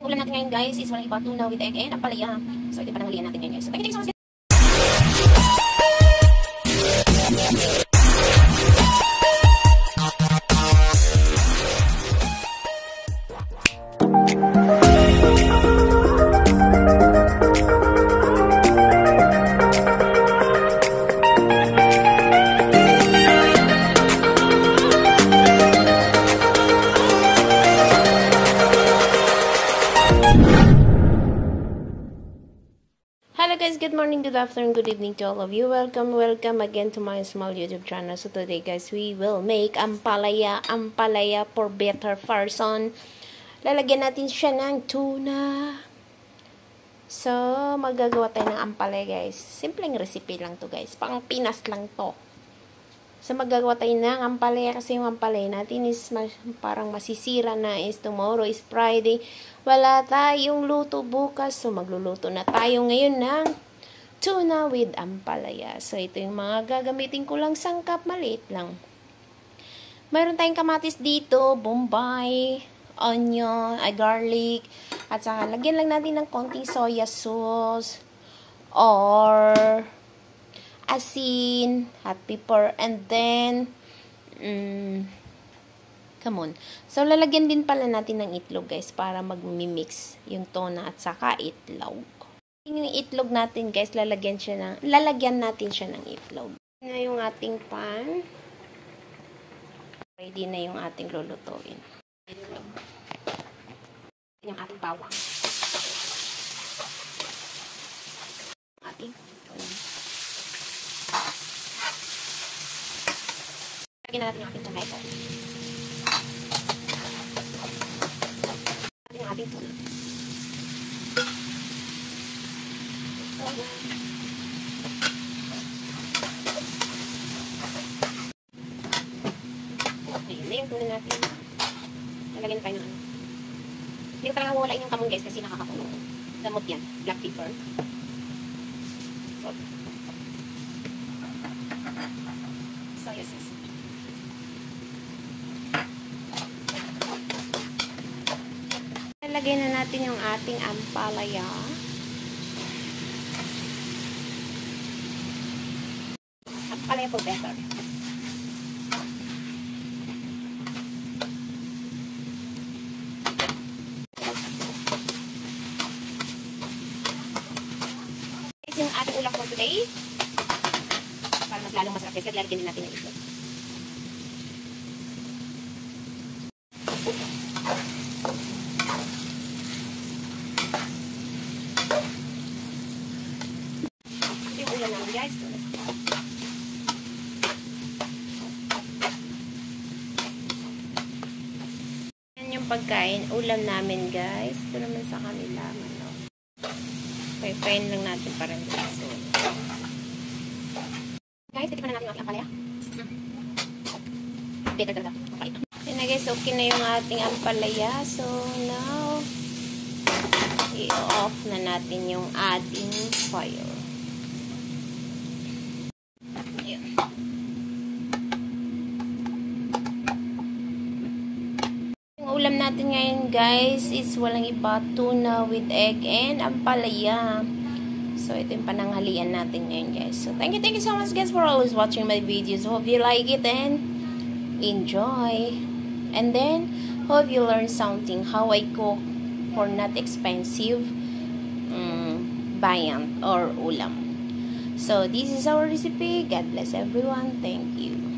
Ulam natin ngayon guys is walang iba, tuna with egg and ampalaya. So ito yung pananghalian natin ngayon guys. So thank you so much. Hello guys, good morning, good afternoon, good evening to all of you. Welcome again to my small YouTube channel. So today guys, we will make ampalaya for better person. Lalagyan natin siya ng tuna. So, magagawa tayo ng ampalaya guys. Simpleng recipe lang to guys. Pang Pinas lang to. So, magagawa tayo ng ampalaya kasi yung ampalaya natin is parang masisira na, is tomorrow is Friday. Wala tayong luto bukas. So, magluluto na tayo ngayon ng tuna with ampalaya. So, ito yung mga gagamitin ko lang sangkap. Maliit lang. Mayroon tayong kamatis dito, bombay, onion, garlic. At saka, lagyan lang natin ng konting soya sauce or asin, hot pepper, and then come on. So, lalagyan din pala natin ng itlog, guys, para mag-mix yung tuna at saka itlog. Yung itlog natin, guys, lalagyan natin siya ng itlog. Na yung ating pan. Ready na yung ating lulutuin. Itlog. Yung ating bawang. Ating lagyan na natin yung ating tomato. Yung ating tuna. Ayun na yung tuna natin. Nalagyan tayo ng ano. Hindi ko talaga wawalain yung kamon guys kasi nakakapulong. Damot yan. Black pepper. Salt. Soya sauce. Lagyan na natin yung ating ampalaya. Ampalaya for better. Ito yung ating ulam for today. Para mas lalong masarap guys, lalagyan din natin yung itlog. Ulam namin guys. Yan yung pagkain. Ulam namin guys. Ito naman sa kanila. Pay-pain lang natin parang guys. Guys, ito pa na natin yung ating ampalaya. Better talaga. Okay. Yan na guys. Okay na yung ating ampalaya. So now, i-off na natin yung ating fire. Ulam natin ngayon guys is walang iba, tuna with egg and ampalaya. So ito yung pananghalian natin ngayon guys. So thank you so much guys for always watching my videos. Hope you like it and enjoy. And then hope you learn something how I cook for not expensive bayan or ulam. So this is our recipe. God bless everyone. Thank you.